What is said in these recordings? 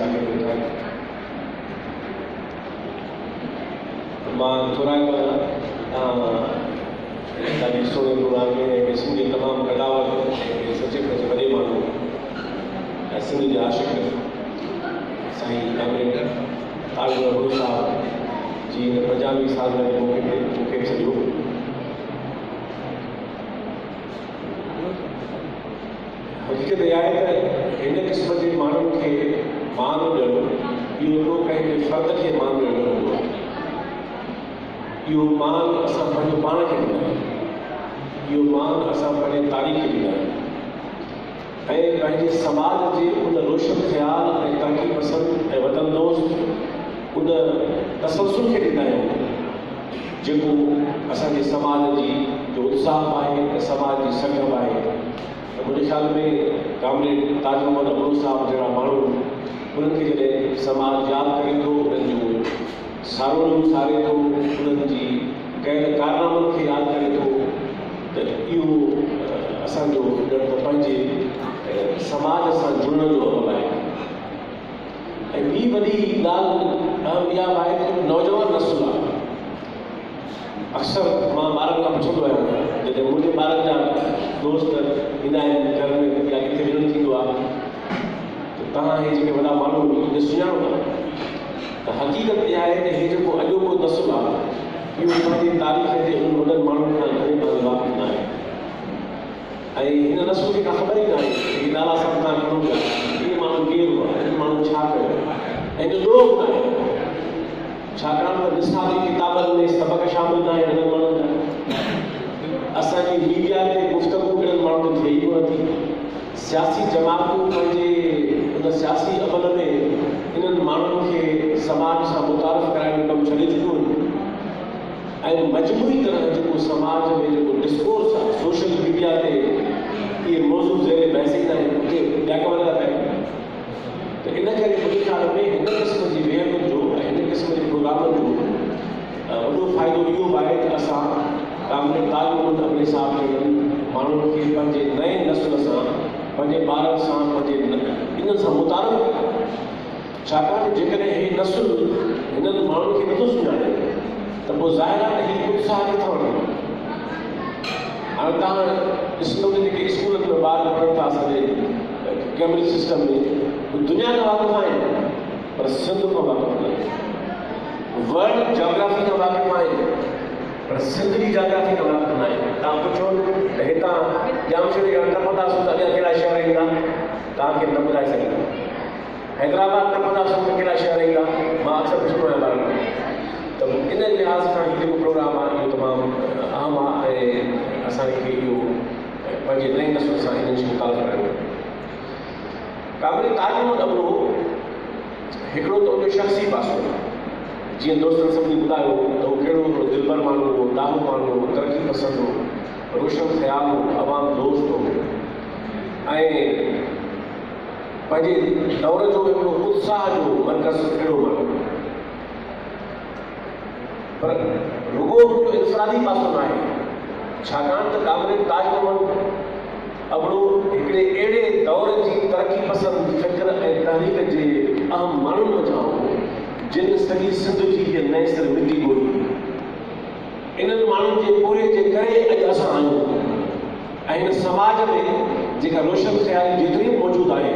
शागिर्द था। मां थोरायो ॾाढी सोने प्रोग्राम में सिंधी तमामु कढावत सचे सचे वॾे माण्हू ऐं सिंध जा आशिक़ साईं कामरेड ताजूर गुरु साहब जी हिन 50वीं साल जे मौक़े ते मूंखे सॼो हक़ीक़त इहा आहे त हिन क़िस्म जे माण्हुनि खे मान ॾियणु इहो को कंहिं फ़र्द खे मान ॾियणु हूंदो आहे। इहो मान असां पंहिंजो पाण खे ॾींदा आहियूं, इहो मान असां पंहिंजे तारीख़ खे ॾींदा आहियूं ऐं पंहिंजे समाज जे उन रोशन ख़्याल ऐं तरक़ी पसंद ऐं वतन दोस्त उन तसलसुल खे ॾींदा आहियूं जेको असांजे समाज जी जो उत्साह आहे ऐं समाज जी संगम आहे। मुंहिंजे ख़्याल में कामरेड ताज मोहम्मद अबरू साहब जहिड़ा माण्हू उन्हनि खे जॾहिं समाज यादि करे थो, उन्हनि जो सारों सारे थो, उन्हनि जी कयल कारनामनि खे यादि करे थो, त इहो असांजो ॼण पंहिंजे समाज सां जुड़ण जो अमल आहे। ऐं ॿी वॾी ॻाल्हि इहा आहे त नौजवान नस्ल आहे। अक्सर मां ॿारनि खां पुछंदो आहियां, जॾहिं मुंहिंजे ॿारनि जा दोस्त ईंदा आहिनि घर में या किथे मिलणु थींदो आहे त तव्हां हे जेके वॾा माण्हू इहे सुञाणो था, त हक़ीक़त इहा आहे त हे जेको अॼोको नस्ल आहे इहो पंहिंजी तारीख़ जे उन वॾनि माण्हुनि खां घणे भाङे वाक़िफ़ न आहे ऐं हिन नस्ल खे का ख़बर ई न आहे कि नाला सभु तव्हां खणो पिया, इहे माण्हू केरु हुआ, हिन माण्हू छा कयो ऐं जो ॾोह बि न आहे। छाकाणि त निसाबी किताबनि में सबक़ शामिल न आहे हिननि माण्हुनि जा। असांजी मीडिया ते गुफ़्तगू हिननि माण्हुनि ते थिए ई नथी। सियासी जमातूं पंहिंजे उन सियासी अमल में इन्हनि माण्हुनि खे समाज सां मुतारिफ़ कराइण जो कमु छॾे चुकियो आहिनि ऐं मजमूई तरह जेको समाज में जेको डिस्कोर्स आहे सोशल मीडिया ते इहे मौज़ू ज़ेरे बहस ईंदा आहिनि उते ॿिया कम था पइनि। त इन करे मुंहिंजे ख़्याल में हिन क़िस्म जी वेहरुनि जो ऐं हिन क़िस्म जे प्रोग्रामनि जो वॾो फ़ाइदो इहो आहे त असां कामरेड ताज मोहम्मद अबरू साहब जहिड़नि माण्हुनि खे पंहिंजे नए नस्ल सां, पंहिंजे ॿारनि सां, पंहिंजे इन्हनि सां मुतारिफ़ कयूं। छाकाणि जेकॾहिं हे नस्ल हिननि माण्हुनि खे नथो सुञाणे त पोइ ज़ाहिर आहे त हीउ उत्साह किथां वठंदो। हाणे तव्हां ॾिसंदव त जेके स्कूलनि में ॿार पढ़नि था असांजे कैम्ब्रिज सिस्टम में दुनिया खां वाक़िफ़ आहिनि पर सिंध खां वाक़िफ़ न आहिनि, वर्ल्ड जोग्राफी खां वाक़िफ़ आहिनि पर सिंध जी जोग्राफी खां वाक़िफ़ न आहिनि। तव्हां पुछो त हितां जामशेद न पहुतासीं त अॻियां कहिड़ा शहर ईंदा, तव्हांखे न ॿुधाए सघंदा। हैदराबाद न पहुतासीं त कहिड़ा शहर ईंदा, मां अक्सर पुछंदो आहियां ॿारनि खे। त इन लिहाज़ सां हीउ जेको प्रोग्राम आहे इहो तमामु अहम आहे ऐं असांखे इहो पंहिंजे नई नस्ल सां इन्हनि जी मुतालिफ़ करणु। कामरेड ताज मोहम्मद अबरू हिकिड़ो त उनजो शख़्सी पासो आहे, जीअं दोस्तनि सभिनी ॿुधायो त उहो कहिड़ो हिकिड़ो दिलबर माण्हू हो, ॾाढो माण्हू हो, तरक़ी पसंद हो, रोशन ख़्याल हो, अवाम दोस्त हो ऐं पंहिंजे दौर जो हिकिड़ो उत्साह जो मर्कज़ कहिड़ो माण्हू। पर रुॻो हुनजो इंफ़रादी पासो न आहे, छाकाणि त कामरेड ताज मोहम्मद अबरू हिकिड़े अहिड़े दौर जी तरक़ी पसंद फ़िक्र ऐं तहरीक जे अहम माण्हुनि वञा हो जिन सॼी सिंध जी हीअ नए सिर मिटी ॻोल्ही। इन्हनि माण्हुनि जे पूरे जे करे अॼु असां आहियूं ऐं हिन समाज में जेका रोशन ख़्याली जेतिरी मौजूदु आहे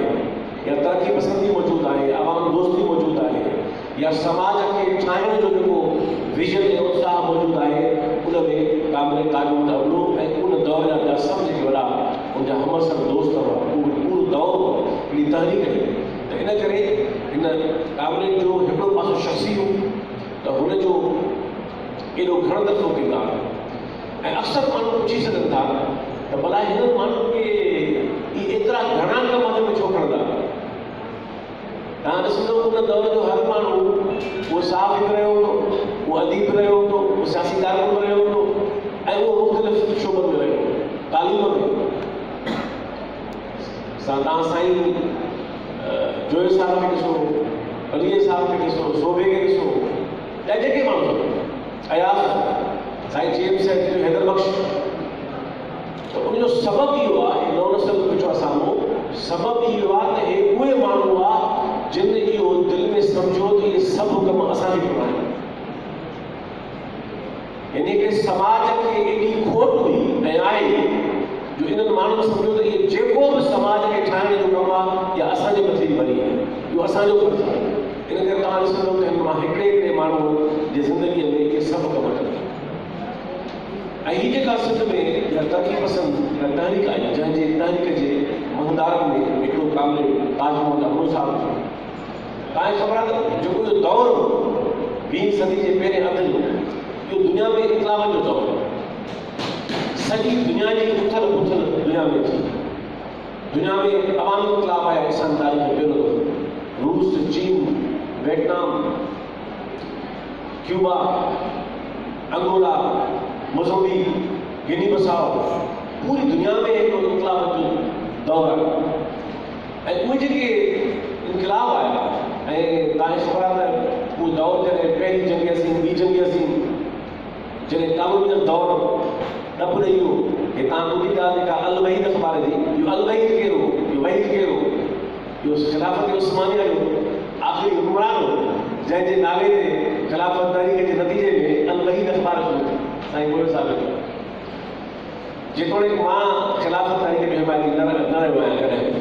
या तरक़ी पसंदी मौजूदु आहे, अवाम दोस्ती मौजूदु आहे या समाज खे ठाहिण जो जेको विजन ऐं उत्साह मौजूदु आहे उन में कामरेड ताज मोहम्मद अबरू ऐं उन दौर जा ॿिया सभु जेके वॾा उनजा हमअसर दोस्त हुआ पूरो दौर हिकिड़ी तहरीक हुई। त इन करे हिन कामरेड जो हिकिड़ो पासो शख़्सी हो त हुनजो एॾो घणो दफ़ो किरदारु ऐं अक्सर माण्हू पुछी सघनि था त भला हिननि माण्हुनि खे इहे एतिरा घणा कम में छो खणंदा। तव्हां ॾिसंदव उन दौर जो हर माण्हू उहो साहिब रहियो हूंदो, उहो अदीब रहियो हूंदो, उहो सियासी कारकुन रहियो हूंदो ऐं उहो मुख़्तलिफ़ शोबनि में रहियो हूंदो, तालीम में। तव्हां साईं जोए साहब खे ॾिसो, अलीअ साहब खे ॾिसो, शोभे खे ॾिसो या जेके माण्हू अयाज़ साईं जेम्स हैदर बख़्श, त उनजो सबबु इहो आहे, नओं नस्ल पुछो आहे साम्हूं, सबबु इहो आहे त हे उहे माण्हू हुआ जिन इहो समझो तो ये सब हुक्म असांखे करणा आहिनि। इन के समाज के एडी खोट हुई ऐं आहे जो इन्हनि माण्हुनि सम्झो त इहे जेको बि समाज खे ठाहिण जो कमु आहे या असांजे मथे बनी आहे, इहो असांजो फर्ज़ु आहे। इन करे तव्हां ॾिसंदव त हिन मां हिकिड़े माण्हू जे ज़िंदगीअ में इहे सभु कम कनि। ऐं हीअ जेका सिंध में या तरक़ी पसंद या तहरीक आई, जंहिंजे तहरीक जे महंदारनि में हिकिड़ो कामिल ताजमहल अमरू साहब, तव्हांखे ख़बर आहे त जेको इहो दौरु 20वीं सदी जे पहिरें अध जो, इहो दुनिया में इन्क़लाबनि जो दौरु, सॼी दुनिया जी उथल पुथल दुनिया में थी। दुनिया में अवामी इन्क़लाब आया इंसान तारीख़ में पहिरियों दौरु, रूस, चीन, वियतनाम, क्यूबा, अंगोला, मोज़म्बिक, गिनी बसाओ, पूरी दुनिया में हिकिड़ो इन्क़लाब जो दौरु आहे। ऐं उहे जेके इन्क़लाब आया ऐं तव्हांखे ख़बर आहे त उहो दौरु जॾहिं पहिरीं जंग अज़ीम, ॿी जंग अज़ीम, जॾहिं कानूनियत दौरु डपु रही हो, हे तव्हां ॿुधी ॻाल्हि जेका अल वहीद अख़बार जी, इहो अल वहीद केरु हो, इहो वहीद केरु हो, इहो ख़िलाफ़त उस्मानिया जो आख़िरी हुक्मरान हो, जंहिंजे नाले ते ख़िलाफ़त तहरीक जे नतीजे में अल वहीद अख़बार शुरू थी। साईं गोयल साहब जेतोणीकि मां ख़िलाफ़त तहरीक में हिमायती न रहियो आहियां कॾहिं,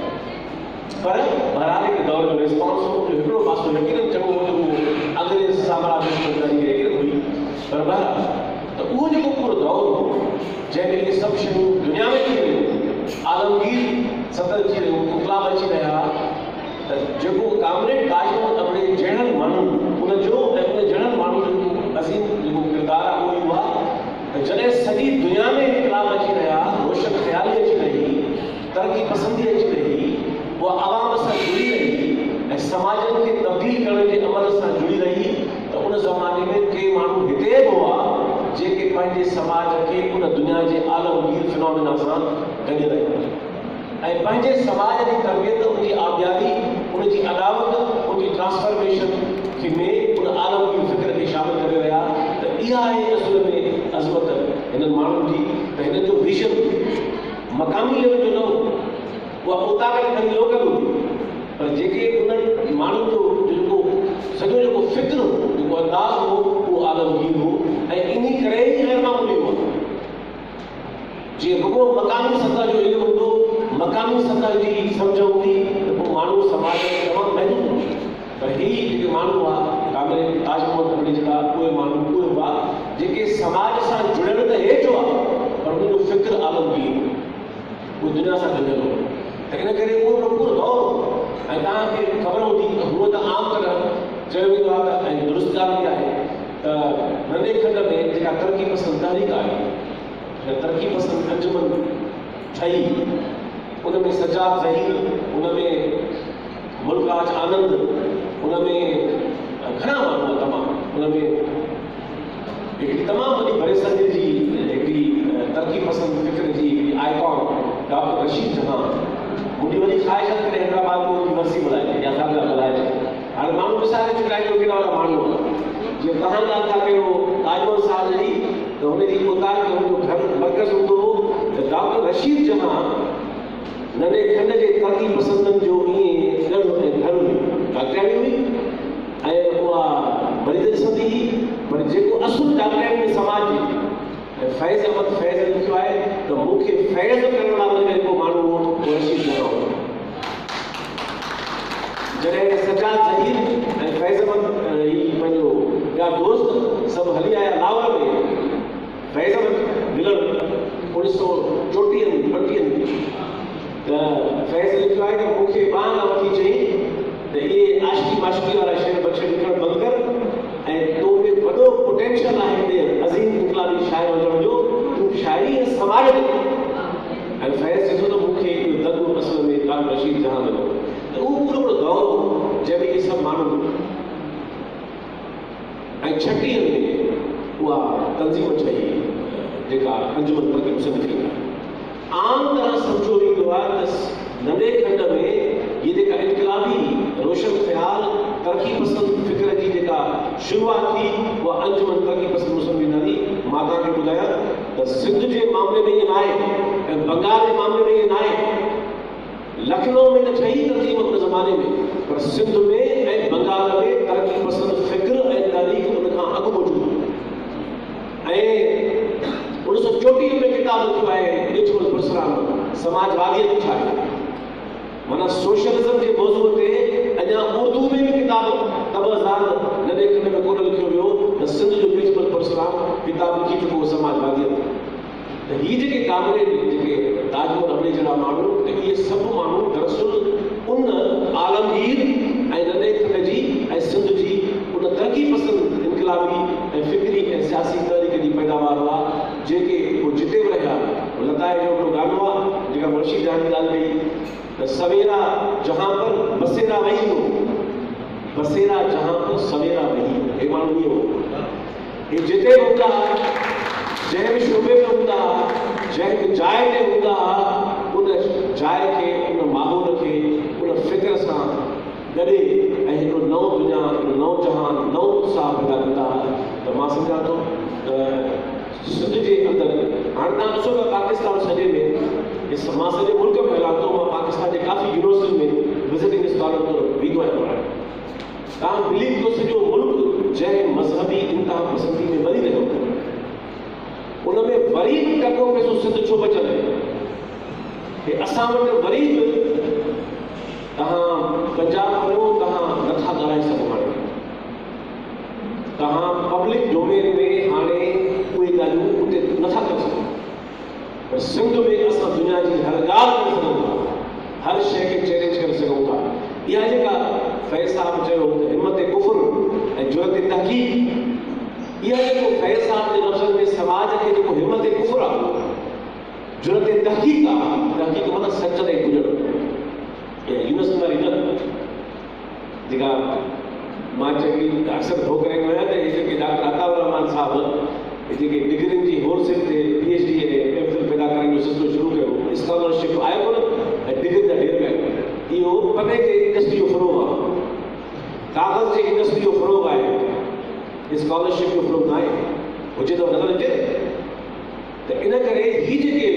पर बहरहाल हिकु दौर जो रिस्पॉन्स हो, हिकिड़ो पासो यकीनन चङो हो जो अंग्रेज़ साम्राज्य तहरीक यकीनन हुई, पर बहरहाल त उहो जेको पूरो दौरु हो जंहिंमें इहे सभु शयूं दुनिया में थी रहियूं, आलमगीर सतह थी रहियूं, इन्क़लाब अची रहिया, त जेको कामरेड ताजमहल अमरे जहिड़नि माण्हुनि उनजो ऐं उन जहिड़नि माण्हुनि जो अज़ीम जेको किरदारु आहे उहो इहो आहे त जॾहिं सॼी दुनिया में इन्क़लाब अची रहिया, रोशन ख़्याली अची रही, तरक़ी पसंदी अची रही, उहा आवाम सां जुड़ी रही ऐं समाजनि खे तब्दील करण जे अमल सां जुड़ी रही, त उन ज़माने में के माण्हू हिते बि हुआ जेके पंहिंजे समाज खे उन दुनिया जे आलमगीर फिनोमिना सां गॾे रहिया ऐं पंहिंजे समाज जी तरबियत, उनजी आबियारी, उनजी अदावत, उनजी ट्रांसफॉर्मेशन खे में उन आलमगीर फ़िक्र खे शामिल करे रहिया। त इहा आहे असुल में अज़मत हिननि माण्हुनि जी, त हिननि जो विज़न मक़ामी लेवल जो न हो, उहा मुताबिक़ खणी लोकल हुई, पर जेके उन्हनि माण्हुनि जो जेको सॼो जेको फ़िक्र हो, जेको अंदाज़ हो, उहो आलमगीर हो ऐं इन करे ई ग़ैर मामूली हो। जीअं रुगो मक़ामी सतह जो इल्मु हूंदो, मक़ामी सतह जी सम्झ हूंदी, त पोइ माण्हू समाज में तमामु महदूद हूंदो। पर हीअ जेके माण्हू हुआ कामिल ताजमहल अमरे जहिड़ा, उहे माण्हू उहे हुआ जेके समाज सां जुड़ियल त हेठि हुआ, पर उनजो फ़िक्र आलमगीर हो, उहो दुनिया सां गॾियल हो। त इन करे उहो पूरो दौरु ऐं तव्हांखे ख़बर हूंदी त हूअ त आम तरह चयो वेंदो आहे त ऐं दुरुस्त ॻाल्हि बि आहे त नंढे खंड में जेका तरक़ी पसंद तहरीक आहे, तरक़ी पसंद अंजुमन ठही, उन में सजाद ज़हीर, उन में मुल्कराज आनंद, उन में घणा माण्हू तमामु, उन में हिकिड़ी तमामु वॾी बरेसंदी जी हिकिड़ी तरक़ी पसंद फ़िक्र जी हिकिड़ी आइकॉन डॉक्टर रशीद जहां, मुंहिंजी वॾी ख़्वाहिश आहे त हैदराबाद में उनजी वरसी मल्हाइजे या सालगिरह मल्हाइजे। हाणे माण्हू विसारे चुका आहिनि कहिड़ा वारा माण्हू आहिनि। जीअं तव्हां ॻाल्हि था कयो ताजमहल साहब जी, त हुनजी उतार में हुनजो घर मर्कज़ हूंदो हो, त डॉक्टर रशीद जहां नंढे खंड जे तरक़ी पसंदनि जो ईअं घर हुई, डॉक्टरी हुई ऐं उहा मरीज़ ॾिसंदी हुई, पर जेको असुल डॉक्टरी में समाज जी फैज़ अहमद फैज़ लिखियो आहे त मूंखे फैज़ करण वारो जेको माण्हू हो उहो रशीद जहां हो। जॾहिं सजाद ज़हीर ऐं फैज़ अहमद ही पंहिंजो ॿिया दोस्त सभु हली आया लाहौर में, फैज़ अहमद मिलण 1934 में, त फैज़ लिखियो आहे त मूंखे ॿाह न वठी चई त इहे आशिकी माशिकी वारा शेर बचे लिखणु बंदि कर ऐं तो में वॾो पोटेंशियल आहे हिते अज़ीम इन्क़लाबी शाइर वञण जो, तूं शाइरी ऐं समाज में। ऐं फैज़ चए थो त मूंखे इहो दगु असल में डॉक्टर रशीद जहां मिलियो। त उहो पूरो दौरु जंहिंमें इहे सभु माण्हू ऐं 36 में उहा तंज़ीम ठही जेका अंजुमन तरक़ी पसंद थी। आम तरह सम्झो ईंदो आहे त नंढे खंड में ये जेका इन्क़लाबी रोशन ख़्याल तरक़ी पसंद फ़िक्र जी जेका शुरूआत थी, उहा अंजुमन तरक़ी पसंद मुस्लिम थी। मां तव्हांखे ॿुधायां त सिंध जे मामले में ईअं न आहे ऐं बंगाल जे मामले में ईअं न आहे। लखनऊ में त ठही तंज़ीम उन ज़माने में, पर सिंध में ऐं बंगाल में किताब लिखियो आहे लिखियो परशुराम समाजवादी छा आहे माना सोशलिज्म के मौजूद ते अञा उर्दू में भी किताब 2009 में कोन लिखियो वियो त सिंध जो प्रिंसिपल परशुराम किताब लिखी चुको समाजवादी त ही जेके कामरे जेके ताजमहल हमले जड़ा माण्हू त इहे सभु माण्हू दरअसल उन आलमगीर ऐं नंढे खंड जी ऐं सिंध जी उन तरक़ी पसंद इनकलाबी ऐं फिक्री ऐं सियासी तहरीक जी पैदावार हुआ जेके उहे जिते बि रहिया लताए जो हिकिड़ो गानो आहे जेका मुंशी जानी ॻाल्हि कई सवेरा जहां पर बसेरा वही हो बसेरा जहां पर सवेरा वही हे माण्हू इहो हे जिते बि हूंदा जंहिं बि शोबे में हूंदा जंहिं बि जाइ ते हूंदा उन जाइ खे उन माहौल खे उन फिक्र सां गॾे ऐं हिकिड़ो नओं दुनिया हिकिड़ो नओं जहान नओं उत्साह पैदा कंदा त मां सम्झां थो सिंध जे अंदरि हाणे तव्हां ॾिसो त पाकिस्तान सॼे में मां सॼे मुल्क में हलां थो मां पाकिस्तान जे काफ़ी यूनिवर्सिटियुनि में विज़िटिंग स्कॉलर तौरु वेंदो आहियां पढ़ाइण तव्हां बिलीव कयो सॼो मुल्क जंहिं मज़हबी इंतिहा पसंदी में वरी रहियो उन में वरी बि टको पैसो सिंध छो बचियल आहे हे असां वटि वरी बि तव्हां पंजाब वञो तव्हां नथा ॻाल्हाए सघो हाणे तव्हां पब्लिक डोमेन में हाणे उहे ॻाल्हियूं उते नथा करे सघो पर सिंध में असां दुनिया जी हर ॻाल्हि करे सघूं था हर शइ खे चैलेंज करे सघूं था इहा जेका फैज़ साहब चयो त हिमत कुफर ऐं जुरत तहक़ीक़ इहा जेको फैज़ साहब जे लफ़्ज़नि में समाज खे जेको हिमत कुफर आहे जुरत तहक़ीक़ आहे तहक़ीक़ माना सच ते गुज़र यूनिवर्सिटी वारी न जेका मां चङी अक्सर ठोकरे में आहियां त इहे जेके डॉक्टर अताउर रहमान साहब जेके डिग्रियुनि जी होलसेल ते PhD ऐं MPhil पैदा करण जो सिलसिलो शुरू कयो स्कॉलरशिप आयो कोन ऐं डिग्री जा ढेर कयो इहो पने जे इंडस्ट्री जो फ़रोग़ आहे कागज़ जे इंडस्ट्री जो फ़रोग़ आहे स्कॉलरशिप जो फ़रोग़ न आहे हुजे त नज़र अचे त इन करे ही जेके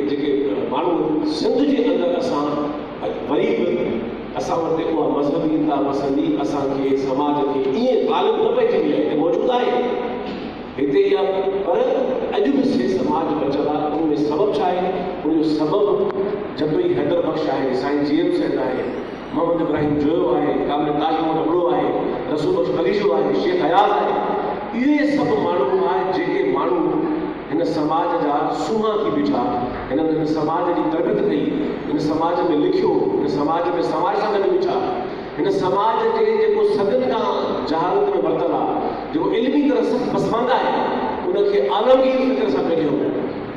जेके माण्हू सिंध जे अंदरि असां वरी बि असां वटि उहा मज़हबी इंतिहा पसंदी असांखे समाज खे ईअं ग़ालिब न पइजी वई आहे मौजूदु आहे हिते इहा पर अॼु बि से समाज बचियल आहे उन में सबबु छा आहे उन जो सबबु जतोई हैदर बख़्श आहे साईं जेम्स सेठ आहे मोहम्मद इब्राहिम जोयो आहे कामिल ताज मोहम्मद अबड़ो आहे रसूल बख़्श बलीजो आहे शेख हयात आहे इहे सभु माण्हू आहे जेके माण्हू हिन समाज जा सूंह थी बीठा हिन समाज जी तरबियत कई हिन समाज में लिखियो हिन समाज में समाज सां गॾु बीठा हिन समाज जे जेको सदियुनि खां जहालत में वरितल आहे जेको इल्मी तरह सां पसंदि आहे उनखे आलमगीर फिक्र सां कढियो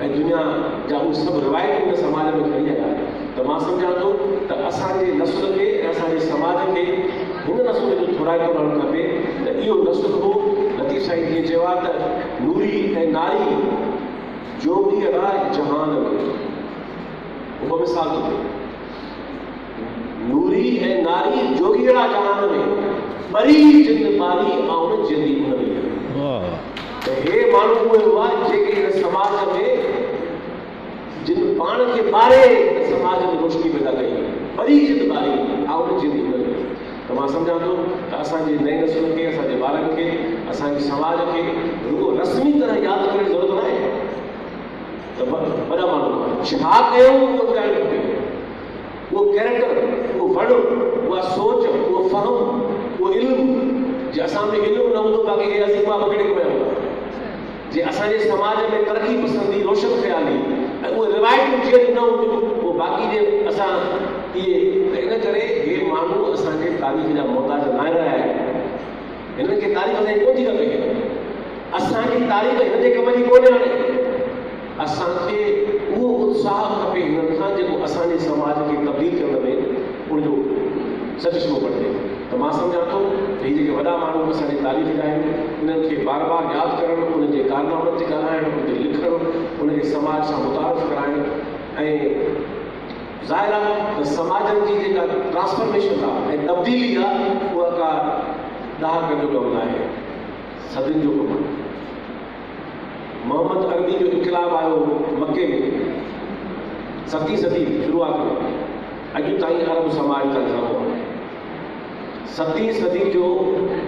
ऐं दुनिया जा उहे सभु रिवायतूं हिन समाज में खणी आया त मां सम्झां थो त असांजे नस्ल खे ऐं असांजे समाज खे हिन नस्ल जो थोराइतो करणु खपे त इहो नस्ल हो लतीफ़ साईं जीअं चयो आहे त नूरी ऐं नारी जोगीअड़ा जहान में उहो मिसाल थो थिए नूरी ऐं नारी जोगीअड़ा जहान में ॿरी जिन ॿारी ऐं जिंदी उन में त हे माण्हू उहे हुआ जेके हिन समाज में जिन पाण खे ॿारे हिन समाज में रोशनी पैदा कई ॿरी जिन ॿारी ऐं जिंदी उन में त मां सम्झां थो त असांजे नई नस्ल खे असांजे ॿारनि खे असांजे समाज खे रुॻो रस्मी तरह यादि करण जी ज़रूरत न आहे त वॾा माण्हू छा कयूं उहो ॿुधाइणु खपे उहो कैरेक्टर उहो वण उहा सोच उहो फ़हम उहो इल्मु जे असां में इल्मु न हूंदो बाक़ी हे असीं मां पकड़े पिया हूंदा जे असांजे समाज में तरक़ी पसंदी रोशन ख़्याली ऐं उहे रिवायतूं जीअं न हूंदियूं उहो बाक़ी जे असां इहे त इन करे हे माण्हू असांजे तारीख़ जा मोहताज न रहिया आहिनि हिननि खे तारीख़ असांजी कोन थी खपे असांजी तारीख़ हिन जे कम जी कोन्हे हाणे असांखे उहो उत्साह खपे हिननि खां जेको असांजे समाज खे तब्दील करण में उनजो सचो बणिजे त मां सम्झां थो त हीअ जेके वॾा माण्हू असांजी तारीख़ जा आहिनि उन्हनि खे बार बार यादि करणु उन्हनि जे कारनामनि ते ॻाल्हाइणु उन ते लिखणु उनखे समाज सां मुतारिफ़ कराइणु ऐं ज़ाहिर आहे त समाजनि जी जेका ट्रांसफॉर्मेशन आहे ऐं तब्दीली आहे उहा का ॾहाकनि जो कमु न आहे सदियुनि जो कमु आहे मोहम्मद अरबी जो इनकलाब आयो मके में 7वीं सदी शुरूआत में अॼु ताईं अरब समाज का नाम आहे 7वीं सदी जो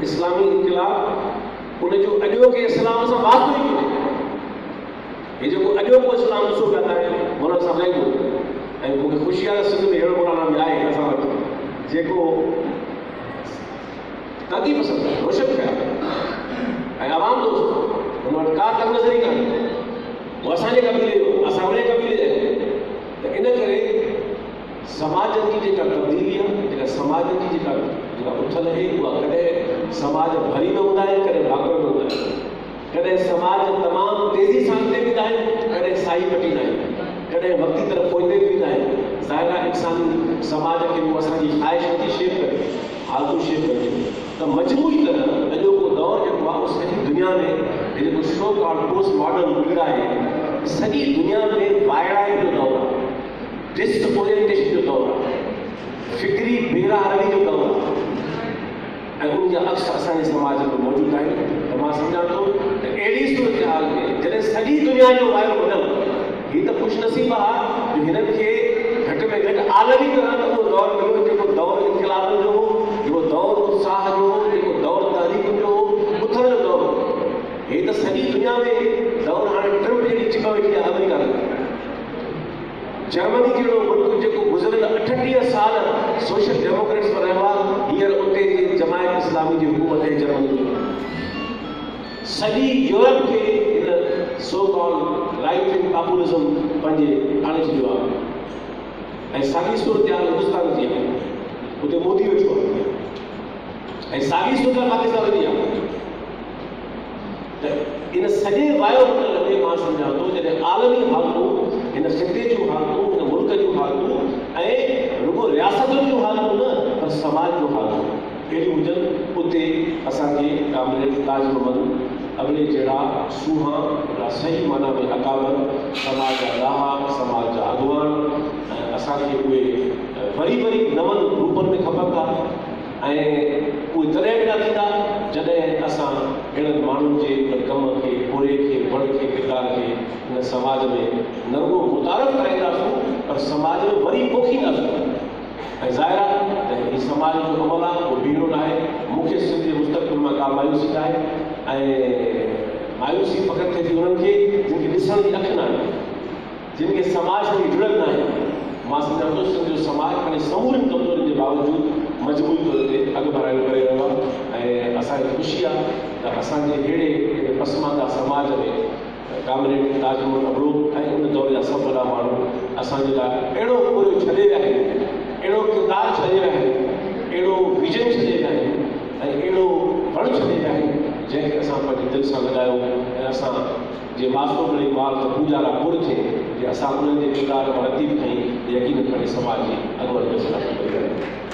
इस्लामी इनकलाब उनजो अॼोके इस्लाम सां वास्तो ई कोन्हे ये जो अॼोको इस्लाम ॾिसो पिया था मौलाना साहब लॻो ऐं मूंखे ख़ुशी आहे सिंध में अहिड़ो मौलाना बि आहे असां वटि जेको नदी पसंदि आहे रोशन कया ऐं आवाम दोस्त हुन वटि का तंग नज़री कान्हे वो असांजे कबीले जो असां उन कबीले त इन करे समाज की जेका तब्दीली आहे जेका समाज की जेका उथल आहे उहा कॾहिं समाज भरी में हूंदा आहिनि कॾहिं भागुर में हूंदा आहिनि कॾहिं समाज तमामु तेज़ी सां अॻिते वेंदा आहिनि कॾहिं साई पटींदा आहिनि कॾहिं वक़्ती तरफ़ पोइते वेंदा आहिनि ज़ाहिर आहे इंसानी समाज खे उहो असांजी ख़्वाहिश नथी शेप करे हालतूं शेप करे त मजमूई तरह अॼोको दौर जेको आहे उहो सॼी दुनिया में हे जेको शो कॉल्ड पोस्ट मॉडर्न पीड़ा आहे सॼी दुनिया में वाइड़ाई जो दौर आहे डिसओरिएंटेशन जो दौर आहे फिक्री बेराहरी जो दौर आहे ऐं उन जा अक्स असांजे समाज में मौजूदु आहिनि त मां सम्झां थो त अहिड़ी सूरत हाल में जॾहिं सॼी दुनिया जो वायो ॿुधनि हीअ त ख़ुशनसीब आहे जो हिननि खे घटि में घटि आलमी तरह त उहो दौर मिलियो जेको दौर इनकलाब जो हो जेको दौर उत्साह जो हो जेको दौर तहरीक जो हो उथण जो दौर हे त सॼी दुनिया में दौर हाणे ट्रम्प जहिड़ी चिप वेठी आहे अमेरिका में जर्मनी जहिड़ो मुल्क जेको गुज़िरियल 38 साल सोशल डेमोक्रेट्स में रहियो आहे हींअर उते जी जमायत इस्लामी जी हुकूमत आहे जर्मनी में सॼी यूरोप खे हिन so called right wing populism पंहिंजे आणे छॾियो आहे ऐं साॻी सूरत हाल हिंदुस्तान जी आहे उते मोदी वेठो आहे ऐं साॻी सूरत पाकिस्तान जी आहे त इन सॼे वायुमंडल में मां सम्झां थो जॾहिं आलमी हालतूं हिन ख़िते जूं हालतूं हिन मुल्क जूं हालतूं ऐं रुगो रियासतुनि जूं हालतूं न पर समाज जूं हालतूं अहिड़ियूं हुजनि उते असांखे कामरेड ताज मोहम्मद अवले जहिड़ा सूहा हिकिड़ा सही माना में अकाबर समाज जा लाहा समाज जा अॻुवान ऐं असांखे उहे वरी वरी नवनि रूपनि में खपनि था ऐं उहे तॾहिं बि न थींदा जॾहिं असां अहिड़नि माण्हुनि जे उन कम खे बुरे खे बड़ खे किरदार खे हिन समाज में न रुगो मुतारफ़ कराईंदासीं पर समाज में वरी पोखींदासीं ऐं ज़ाहिर आहे त हीउ समाज जो अमल आहे उहो बीहणो न आहे मूंखे सिंध जे मुस्तक़बिल मां का मायूसी न आहे ऐं मायूसी फ़क़ति थिए थी उन्हनि खे जिन खे ॾिसण जी अखि न आहे जिन खे समाज सां जुड़ियल न आहे मां सम्झां थो सिंध जो समाज पंहिंजे समूरनि कमज़ोरियुनि जे बावजूदि मजबूरी तौर ते अॻु बराइणो करे रहियो आहे ऐं असांखे ख़ुशी आहे त असांजे अहिड़े पसमानदा समाज में कामरेड ताज मोहम्मद अवलो ऐं उन दौर जा सभु वॾा माण्हू असांजे लाइ अहिड़ो पूरो छॾे विया आहिनि अहिड़ो किरदारु छॾे विया आहिनि अहिड़ो विजन छॾे विया आहिनि ऐं अहिड़ो वण छॾे विया आहिनि जंहिंखे असां पंहिंजे दिलि सां लॻायो ऐं असां जे मास्तो मिली माल त पूजा लाइ पुर थिए जे असां उन्हनि जे किरदार में लतीफ़ खईं यकीन पंहिंजे समाज जी अॻुवानी करे